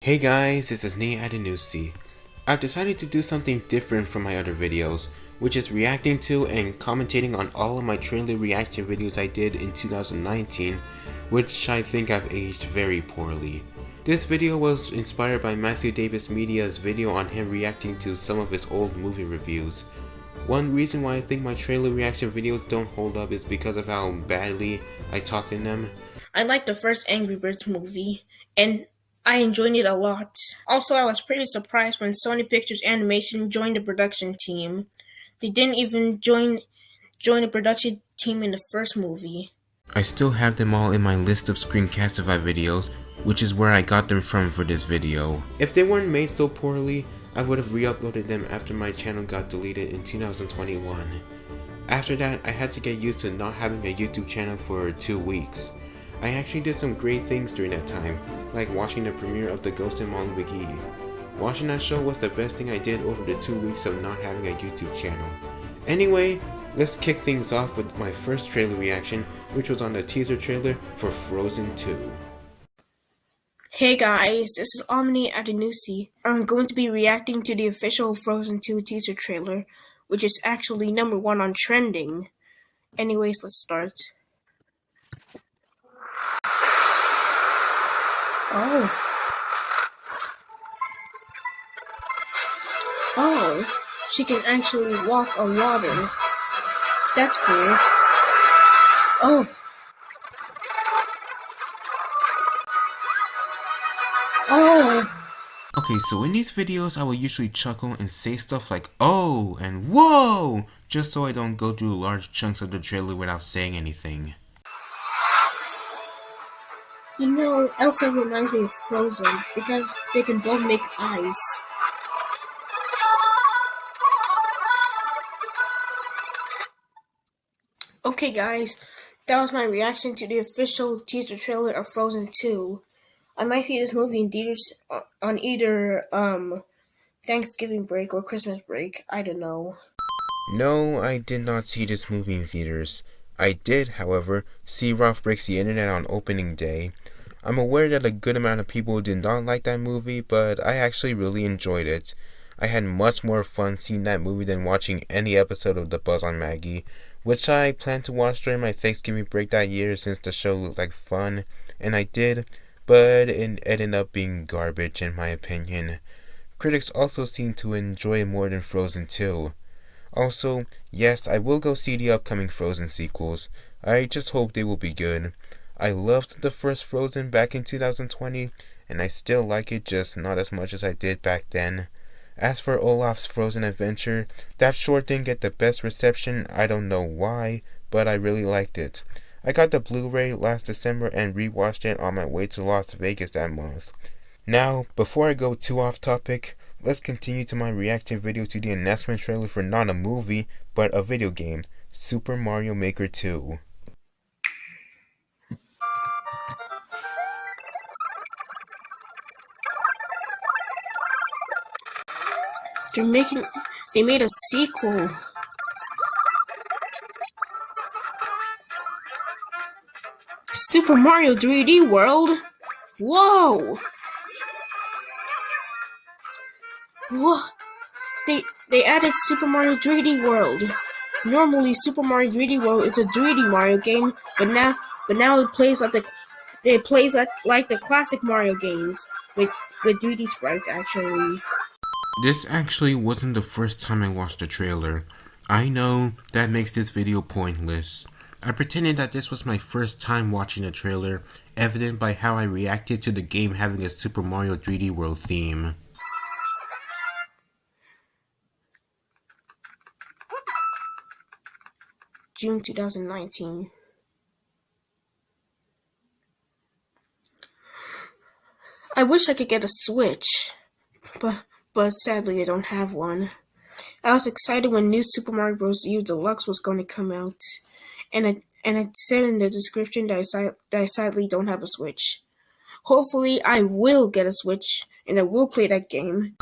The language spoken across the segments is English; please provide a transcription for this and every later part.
Hey guys, this is Nate Adenusi. I've decided to do something different from my other videos, which is reacting to and commentating on all of my trailer reaction videos I did in 2019, which I think I've aged very poorly. This video was inspired by Matthew Davis Media's video on him reacting to some of his old movie reviews. One reason why I think my trailer reaction videos don't hold up is because of how badly I talked in them. I liked the first Angry Birds movie, and I enjoyed it a lot. Also, I was pretty surprised when Sony Pictures Animation joined the production team. They didn't even join the production team in the first movie. I still have them all in my list of Screencastify videos, which is where I got them from for this video. If they weren't made so poorly, I would have re-uploaded them after my channel got deleted in 2021. After that, I had to get used to not having a YouTube channel for 2 weeks. I actually did some great things during that time, like watching the premiere of The Ghost and Molly McGee. Watching that show was the best thing I did over the 2 weeks of not having a YouTube channel. Anyway, let's kick things off with my first trailer reaction, which was on the teaser trailer for Frozen 2. Hey guys, this is Omni Adenusi. I'm going to be reacting to the official Frozen 2 teaser trailer, which is actually #1 on trending. Anyways, let's start. Oh. Oh, she can actually walk on water. That's cool. Oh. Oh. Okay, so in these videos I will usually chuckle and say stuff like "oh" and "whoa" just so I don't go through large chunks of the trailer without saying anything. You know, Elsa reminds me of Frozen because they can both make ice. Okay guys, that was my reaction to the official teaser trailer of Frozen 2. I might see this movie in theaters on either Thanksgiving break or Christmas break. I don't know. No, I did not see this movie in theaters. I did, however, see Ralph Breaks the Internet on opening day. I'm aware that a good amount of people did not like that movie, but I actually really enjoyed it. I had much more fun seeing that movie than watching any episode of The Buzz on Maggie, which I planned to watch during my Thanksgiving break that year since the show looked like fun, and I did, but it ended up being garbage in my opinion. Critics also seem to enjoy it more than Frozen 2. Also, yes, I will go see the upcoming Frozen sequels. I just hope they will be good. I loved the first Frozen back in 2020, and I still like it, just not as much as I did back then. As for Olaf's Frozen Adventure, that short didn't get the best reception. I don't know why, but I really liked it. I got the Blu-ray last December and rewatched it on my way to Las Vegas that month. Now, before I go too off topic, let's continue to my reaction video to the announcement trailer for not a movie, but a video game, Super Mario Maker 2. They made a sequel. Super Mario 3D World? Whoa! What? They added Super Mario 3D World. Normally, Super Mario 3D World is a 3D Mario game, but now it plays like the classic Mario games with 3D sprites actually. This actually wasn't the first time I watched the trailer. I know that makes this video pointless. I pretended that this was my first time watching the trailer, evident by how I reacted to the game having a Super Mario 3D World theme. June 2019. I wish I could get a Switch, but sadly I don't have one. I was excited when new Super Mario Bros. U Deluxe was going to come out, and it said in the description that I sadly don't have a Switch. Hopefully, I will get a Switch, and I will play that game.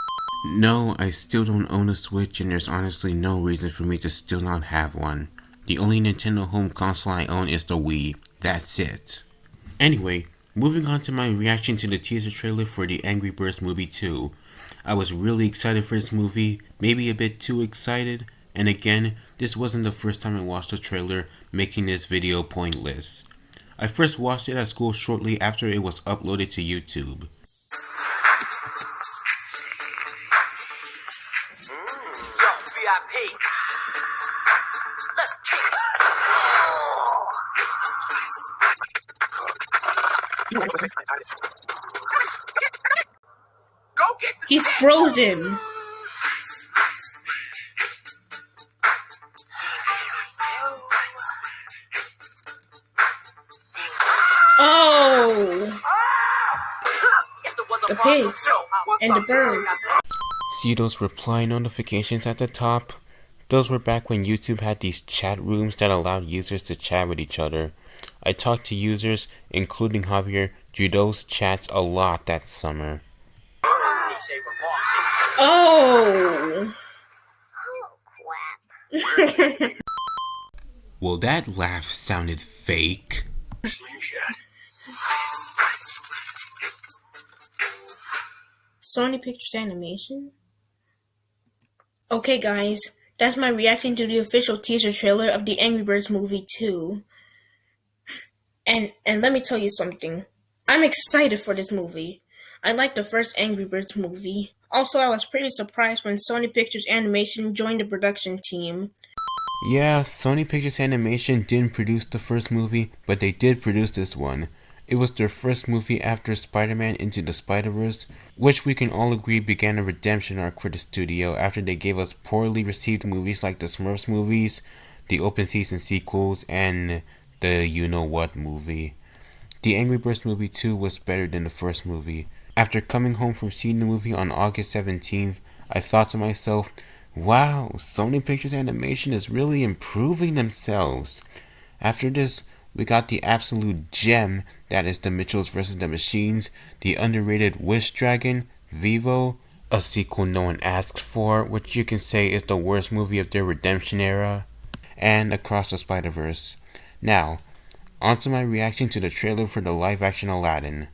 No, I still don't own a Switch, and there's honestly no reason for me to still not have one. The only Nintendo home console I own is the Wii. That's it. Anyway, Moving on to my reaction to the teaser trailer for the Angry Birds Movie 2. I was really excited for this movie, maybe a bit too excited, and again, this wasn't the first time I watched the trailer, making this video pointless. I first watched it at school shortly after it was uploaded to YouTube. Yo, VIP. Let's kick it. Go get the He's frozen. Oh, the pigs and the birds. See those reply notifications at the top? Those were back when YouTube had these chat rooms that allowed users to chat with each other. I talked to users, including Javier, through those chats a lot that summer. Oh. Well, that laugh sounded fake. Sony Pictures Animation? Okay guys, that's my reaction to the official teaser trailer of the Angry Birds Movie 2. And let me tell you something. I'm excited for this movie. I like the first Angry Birds movie. Also, I was pretty surprised when Sony Pictures Animation joined the production team. Yeah, Sony Pictures Animation didn't produce the first movie, but they did produce this one. It was their first movie after Spider-Man Into the Spider-Verse, which we can all agree began a redemption arc for the studio after they gave us poorly received movies like the Smurfs movies, the open season sequels, and the you-know-what movie. The Angry Birds movie 2 was better than the first movie. After coming home from seeing the movie on August 17th, I thought to myself, wow, Sony Pictures Animation is really improving themselves. After this, we got the absolute gem that is The Mitchells vs. the Machines, the underrated Wish Dragon, Vivo, a sequel no one asked for, which you can say is the worst movie of their redemption era, and Across the Spider-Verse. Now, onto my reaction to the trailer for the live-action Aladdin.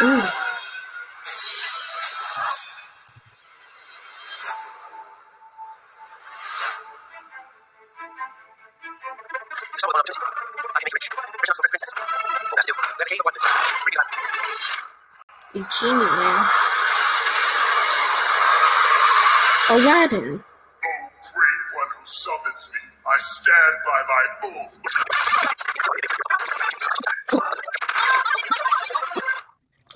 Ooh. The genie man. Aladdin. O great one who summons me, I stand by my oath.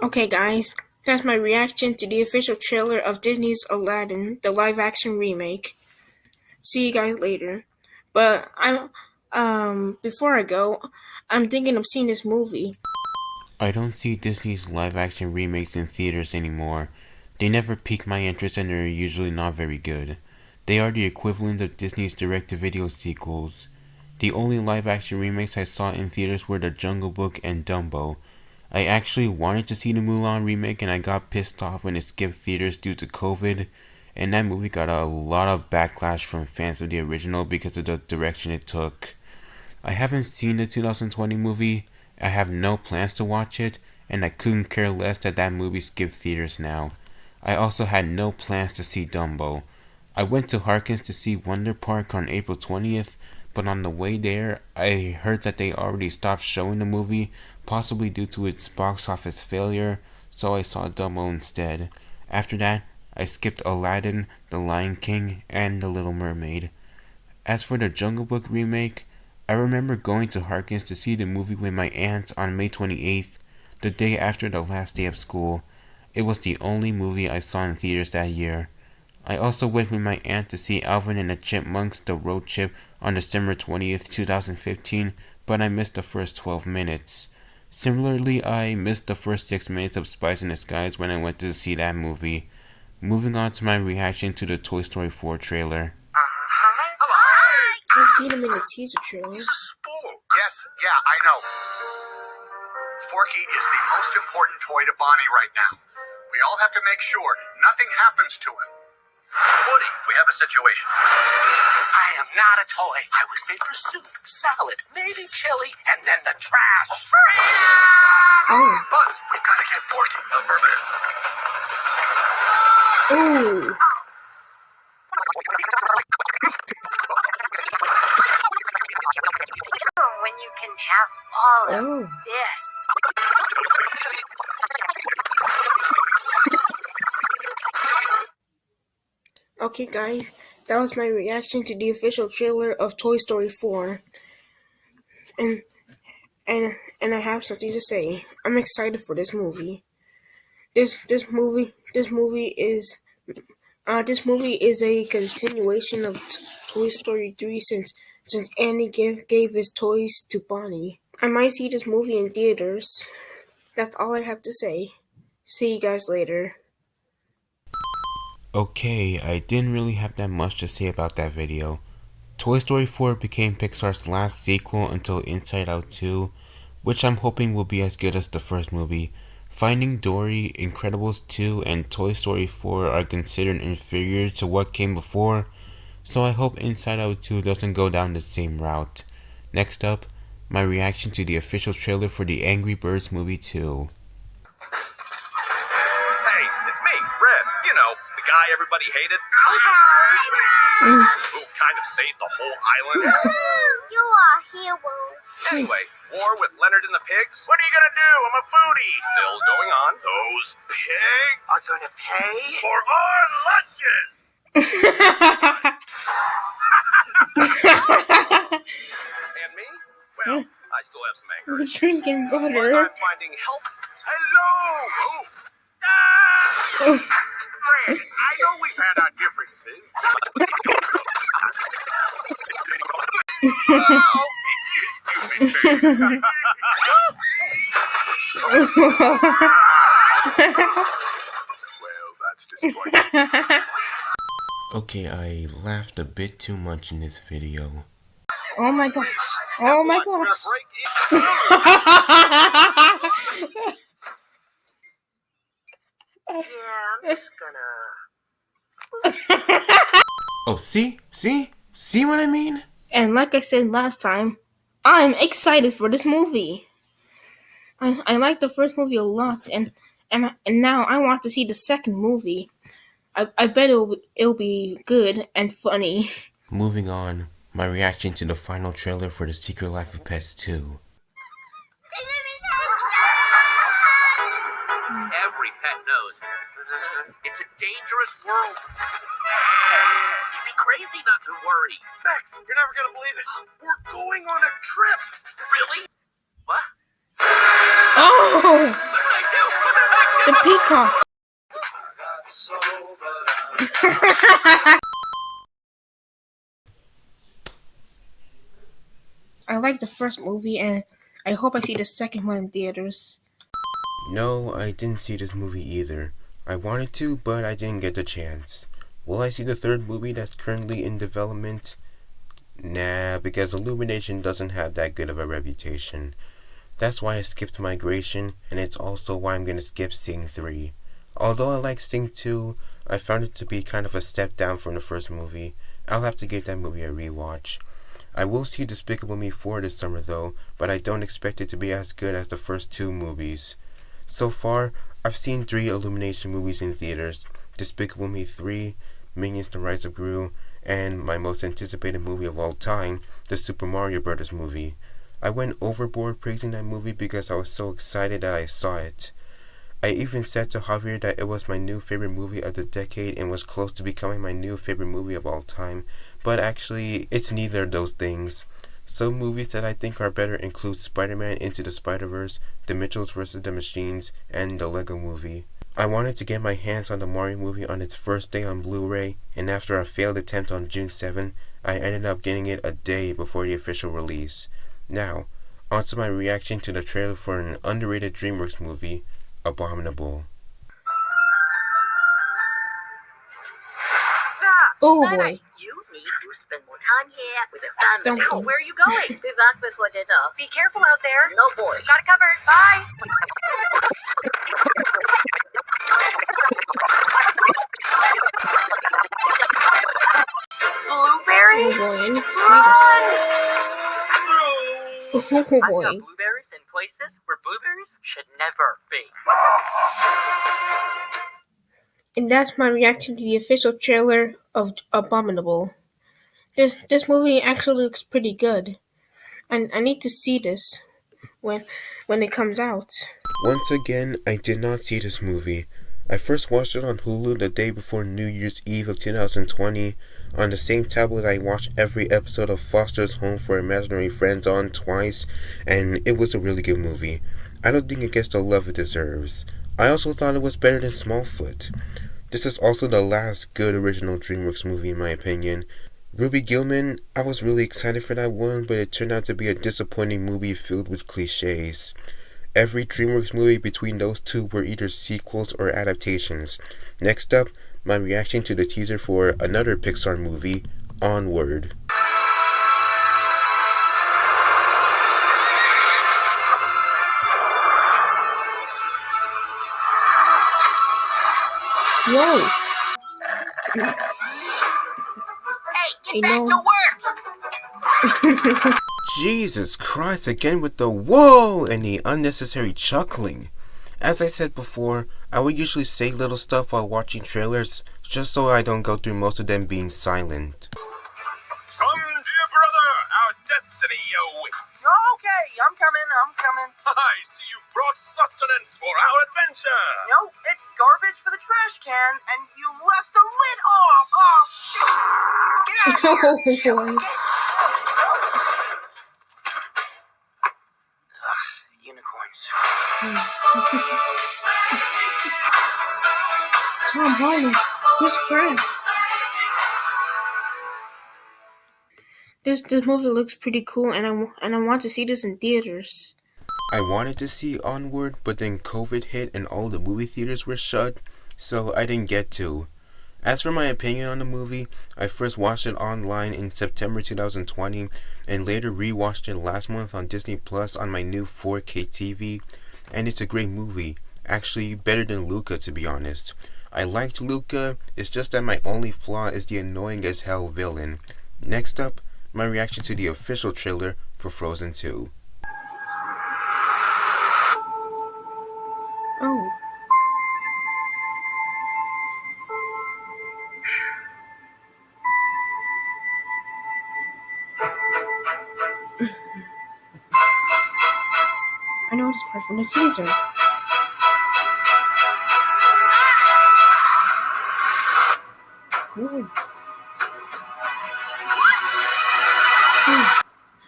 Okay guys, that's my reaction to the official trailer of Disney's Aladdin, the live action remake. See you guys later. But before I go, I'm thinking of seeing this movie. I don't see Disney's live-action remakes in theaters anymore. They never pique my interest and they're usually not very good. They are the equivalent of Disney's direct-to-video sequels. The only live-action remakes I saw in theaters were The Jungle Book and Dumbo. I actually wanted to see the Mulan remake and I got pissed off when it skipped theaters due to COVID, and that movie got a lot of backlash from fans of the original because of the direction it took. I haven't seen the 2020 movie, I have no plans to watch it, and I couldn't care less that that movie skipped theaters now. I also had no plans to see Dumbo. I went to Harkins to see Wonder Park on April 20th, but on the way there, I heard that they already stopped showing the movie, possibly due to its box office failure, so I saw Dumbo instead. After that, I skipped Aladdin, The Lion King, and The Little Mermaid. As for the Jungle Book remake, I remember going to Harkins to see the movie with my aunt on May 28th, the day after the last day of school. It was the only movie I saw in theaters that year. I also went with my aunt to see Alvin and the Chipmunks The Road Trip on December 20th, 2015, but I missed the first 12 minutes. Similarly, I missed the first 6 minutes of Spies in Disguise when I went to see that movie. Moving on to my reaction to the Toy Story 4 trailer. I've seen him in the teaser trailer. Yes, yeah, I know. Forky is the most important toy to Bonnie right now. We all have to make sure nothing happens to him. Woody, we have a situation. I am not a toy. I was made for soup, salad, maybe chili, and then the trash. Oh. Buzz, we've got to get Forky. Affirmative. Ooh. When you can have all of Oh. this. Okay, guys, that was my reaction to the official trailer of Toy Story 4. And I have something to say. I'm excited for this movie. This movie is a continuation of Toy Story 3 since Andy gave his toys to Bonnie. I might see this movie in theaters. That's all I have to say. See you guys later. Okay, I didn't really have that much to say about that video. Toy Story 4 became Pixar's last sequel until Inside Out 2, which I'm hoping will be as good as the first movie. Finding Dory, Incredibles 2, and Toy Story 4 are considered inferior to what came before, so I hope Inside Out 2 doesn't go down the same route. Next up, my reaction to the official trailer for the Angry Birds movie 2. Hey, it's me, Red. You know, the guy everybody hated. Who kind of saved the whole island. You are hero. Anyway, war with Leonard and the pigs? What are you gonna do? I'm a foodie. Still going on. Those pigs are gonna pay for our lunches. And me? Well, I still have some anger. We're drinking But butter. I'm finding help. Hello! Oh. Ah! Fred, I know we've had our differences. Oh, you stupid pig. Well, that's disappointing. Okay, I laughed a bit too much in this video. Oh my gosh. Oh my gosh. Yeah, I'm just gonna... Oh, see? See what I mean? And like I said last time, I'm excited for this movie. I like the first movie a lot, and now I want to see the second movie. I bet it'll be good and funny. Moving on, my reaction to the final trailer for The Secret Life of Pets 2. Every pet knows. It's a dangerous world. You'd be crazy not to worry. Max, you're never gonna believe it. We're going on a trip. Really? What? Oh, What did I do? What did I do? the peacock. I like the first movie, and I hope I see the second one in theaters. No, I didn't see this movie either. I wanted to, but I didn't get the chance. Will I see the third movie that's currently in development? Nah, because Illumination doesn't have that good of a reputation. That's why I skipped Migration, and it's also why I'm gonna skip Sing 3. Although I like Sing 2, I found it to be kind of a step down from the first movie. I'll have to give that movie a rewatch. I will see Despicable Me 4 this summer though, but I don't expect it to be as good as the first two movies. So far, I've seen 3 Illumination movies in theaters: Despicable Me 3, Minions The Rise of Gru, and my most anticipated movie of all time, the Super Mario Bros. Movie. I went overboard praising that movie because I was so excited that I saw it. I even said to Javier that it was my new favorite movie of the decade and was close to becoming my new favorite movie of all time, but actually, it's neither of those things. Some movies that I think are better include Spider-Man Into the Spider-Verse, The Mitchells vs. the Machines, and the Lego Movie. I wanted to get my hands on the Mario movie on its first day on Blu-ray, and after a failed attempt on June 7, I ended up getting it a day before the official release. Now, onto my reaction to the trailer for an underrated DreamWorks movie, Abominable. Oh Nana, boy. you need to spend more time here with your family. Don't Oh, worry. where are you going? Be back before dinner. Be careful out there. No boy. Got it covered. Bye. boy, I need to see this. Oh I've got boy. blueberries in places where blueberries should never be. And that's my reaction to the official trailer of Abominable. This movie actually looks pretty good. And I need to see this when it comes out. Once again, I did not see this movie. I first watched it on Hulu the day before New Year's Eve of 2020 on the same tablet I watched every episode of Foster's Home for Imaginary Friends on twice, and it was a really good movie. I don't think it gets the love it deserves. I also thought it was better than Smallfoot. This is also the last good original DreamWorks movie in my opinion. Ruby Gillman, I was really excited for that one, but it turned out to be a disappointing movie filled with cliches. Every DreamWorks movie between those two were either sequels or adaptations. Next up, my reaction to the teaser for another Pixar movie, Onward. Whoa! Hey, I get back know. to work! Jesus Christ, again with the whoa and the unnecessary chuckling. As I said before, I would usually say little stuff while watching trailers, just so I don't go through most of them being silent. Come, dear brother, our destiny awaits. Okay, I'm coming. I see you've brought sustenance for our adventure. No, it's garbage for the trash can, and you left the lid off! Oh, shit! Get out of here! Oh boy. Unicorns. Tom Holland. Chris Pratt. This movie looks pretty cool, and I want to see this in theaters. I wanted to see Onward, but then COVID hit and all the movie theaters were shut, so I didn't get to. As for my opinion on the movie, I first watched it online in September 2020 and later rewatched it last month on Disney Plus on my new 4K TV, and it's a great movie. Actually, better than Luca, to be honest. I liked Luca, it's just that my only flaw is the annoying as hell villain. Next up, my reaction to the official trailer for Frozen 2. Oh. I know this part from the teaser. Ooh.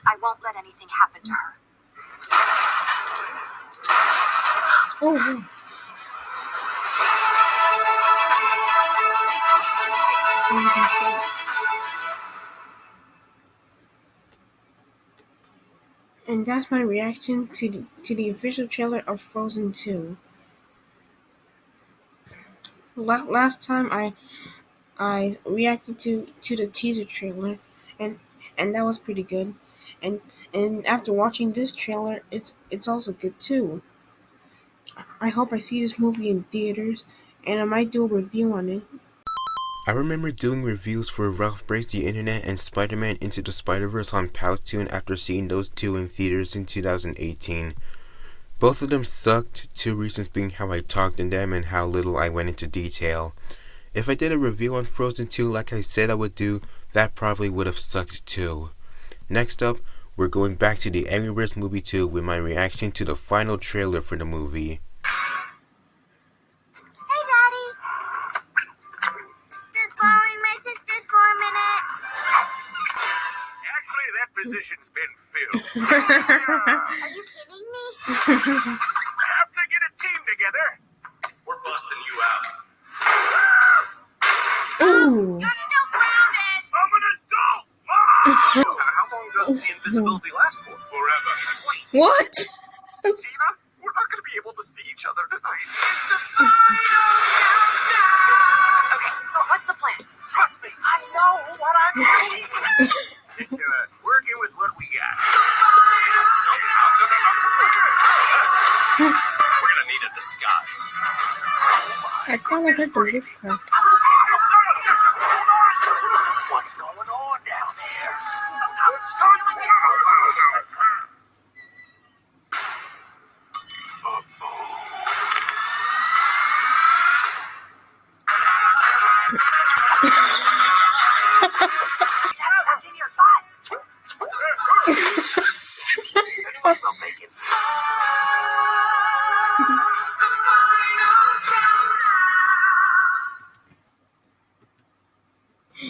I won't let anything happen to her. Oh, wow. Oh, that's right. And that's my reaction to the official trailer of Frozen 2. Last time I reacted to the teaser trailer, and that was pretty good. And after watching this trailer, it's also good too. I hope I see this movie in theaters, and I might do a review on it. I remember doing reviews for Ralph Breaks the Internet and Spider-Man Into the Spider-Verse on Powtoon after seeing those two in theaters in 2018. Both of them sucked, two reasons being how I talked in them and how little I went into detail. If I did a review on Frozen 2 like I said I would do, that probably would have sucked too. Next up, we're going back to the Angry Birds Movie 2 with my reaction to the final trailer for the movie. Hey, Daddy. Just borrowing my sisters for a minute. Actually, that position's been filled. Are you kidding me? Have to get a team together. We're busting you out. Ooh. You're still grounded. I'm an adult, Mom! How long does the invisibility last for? Forever. Wait, What? Tina, we're not going to be able to see each other tonight. It's the Okay, so what's the plan? Trust me, I know what I'm doing. Working with what we got. We're gonna need a disguise. I thought I heard the roof crack. What's going on down there?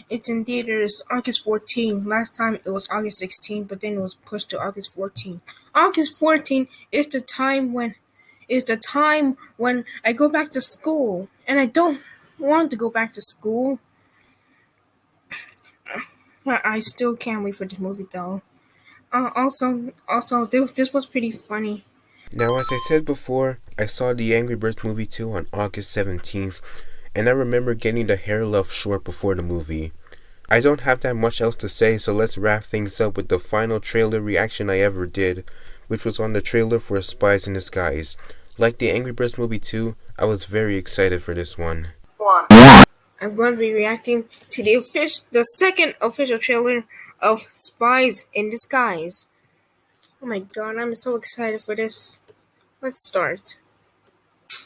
It's in theaters August 14. Last time it was August 16, but then it was pushed to August 14. August 14 is the time when I go back to school, and I don't want to go back to school. But I still can't wait for this movie though. Also, this was pretty funny. Now, as I said before, I saw the Angry Birds movie 2 on August 17th, and I remember getting the hair love short before the movie. I don't have that much else to say, so let's wrap things up with the final trailer reaction I ever did, which was on the trailer for Spies in Disguise. Like the Angry Birds movie 2, I was very excited for this one. I'm going to be reacting to the second official trailer of Spies in Disguise. Oh my god, I'm so excited for this. Let's start. You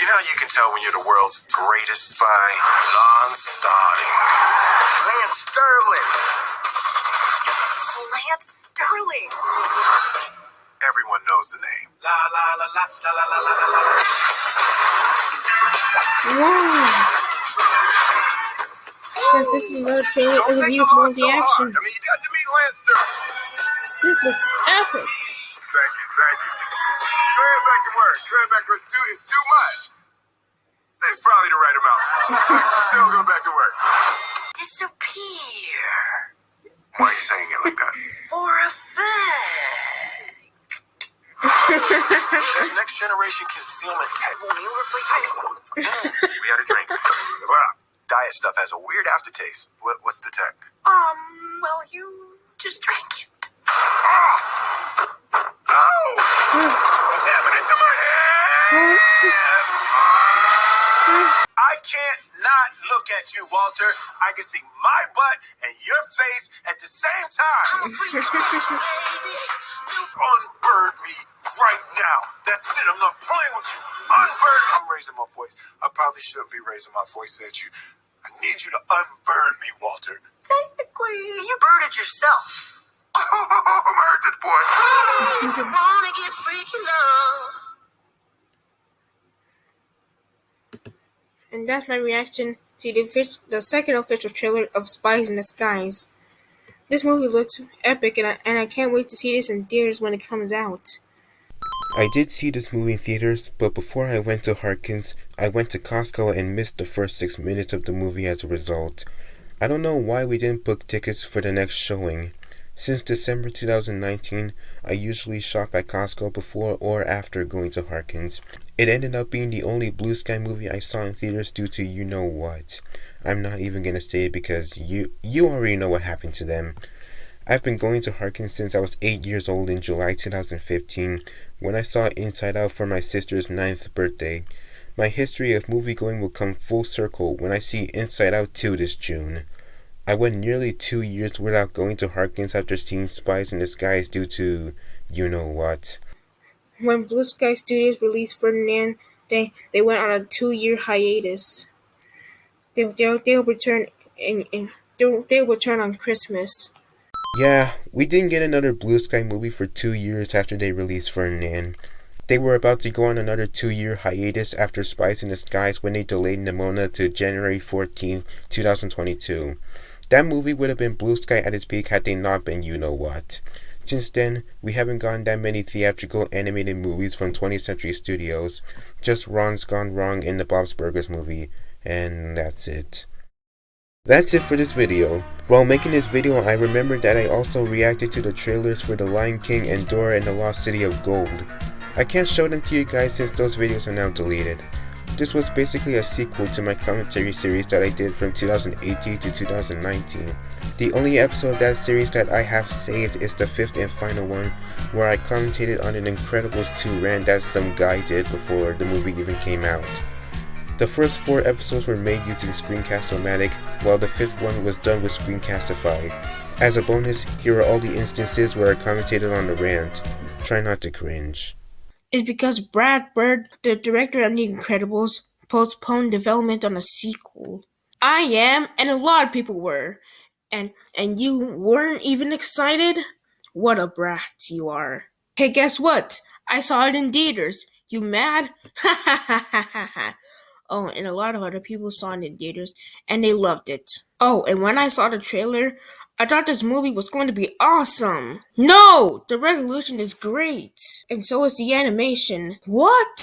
know you can tell when you're the world's greatest spy? Non-starting. Lance Sterling. Lance Sterling. Everyone knows the name. La la la la la la la la la. Wow. Since this is another trailer, it will be more reaction. I mean, you got to meet Lance Sterling. This looks epic. Thank you. Go ahead back to work. It's too much. It's probably the right amount. Still go back to work. Disappear. Why are you saying it like that? For effect. This next generation concealment tech. We had a drink. Diet stuff has a weird aftertaste. What's the tech? Well, you just drank it. Oh! What's happening to my head? I can't not look at you, Walter. I can see my butt and your face at the same time. Unbird me right now. That's it. I'm not playing with you. Unbird. I'm raising my voice. I probably shouldn't be raising my voice at you. I need you to unbird me, Walter. Technically, you birded yourself. I'm hurt this boy. Wanna get freaky love. And that's my reaction to the second official trailer of Spies in Disguise. This movie looks epic, and I can't wait to see this in theaters when it comes out. I did see this movie in theaters, but before I went to Harkins, I went to Costco and missed the first 6 minutes of the movie as a result. I don't know why we didn't book tickets for the next showing. Since December 2019, I usually shop at Costco before or after going to Harkins. It ended up being the only Blue Sky movie I saw in theaters due to you know what. I'm not even gonna say it because you already know what happened to them. I've been going to Harkins since I was 8 years old in July 2015 when I saw Inside Out for my sister's 9th birthday. My history of movie going will come full circle when I see Inside Out 2 this June. I went nearly 2 years without going to Harkins after seeing Spies in Disguise due to you know what. When Blue Sky Studios released Ferdinand, they went on a 2-year hiatus. They'll return they'll return on Christmas. Yeah, we didn't get another Blue Sky movie for 2 years after they released Ferdinand. They were about to go on another 2-year hiatus after Spies in Disguise when they delayed Nimona to January 14, 2022. That movie would have been Blue Sky at its peak had they not been you know what. Since then, we haven't gotten that many theatrical animated movies from 20th Century Studios. Just Ron's Gone Wrong in the Bob's Burgers movie, and that's it. That's it for this video. While making this video, I remembered that I also reacted to the trailers for The Lion King and Dora and the Lost City of Gold. I can't show them to you guys since those videos are now deleted. This was basically a sequel to my commentary series that I did from 2018 to 2019. The only episode of that series that I have saved is the 5th and final one, where I commentated on an Incredibles 2 rant that some guy did before the movie even came out. The first 4 episodes were made using Screencast-O-Matic, while the 5th one was done with Screencastify. As a bonus, here are all the instances where I commentated on the rant. Try not to cringe. It's because Brad Bird, the director of The Incredibles, postponed development on a sequel. I am, and a lot of people were. And you weren't even excited? What a brat you are. Hey, guess what? I saw it in theaters. You mad? Ha ha ha ha ha ha. Oh, and a lot of other people saw it in theaters, and they loved it. Oh, and when I saw the trailer, I thought this movie was going to be awesome. No! The resolution is great. And so is the animation. What?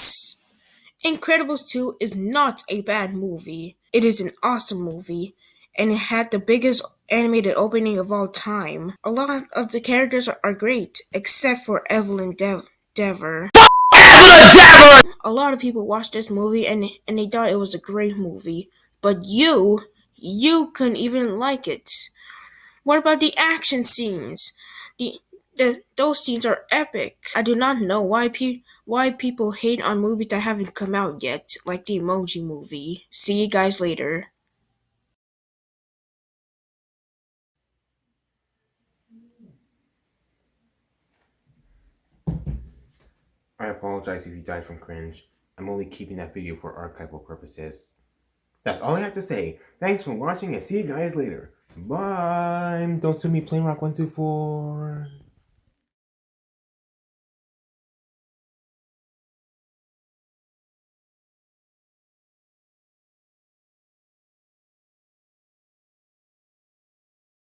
Incredibles 2 is not a bad movie. It is an awesome movie. And it had the biggest animated opening of all time. A lot of the characters are great, except for Evelyn Dever. A lot of people watched this movie and they thought it was a great movie. But you couldn't even like it. What about the action scenes? Those scenes are epic. I do not know why people hate on movies that haven't come out yet, like the Emoji Movie. See you guys later. I apologize if you died from cringe. I'm only keeping that video for archival purposes. That's all I have to say. Thanks for watching and see you guys later. Bye. Don't sue me, Plain Rock 124.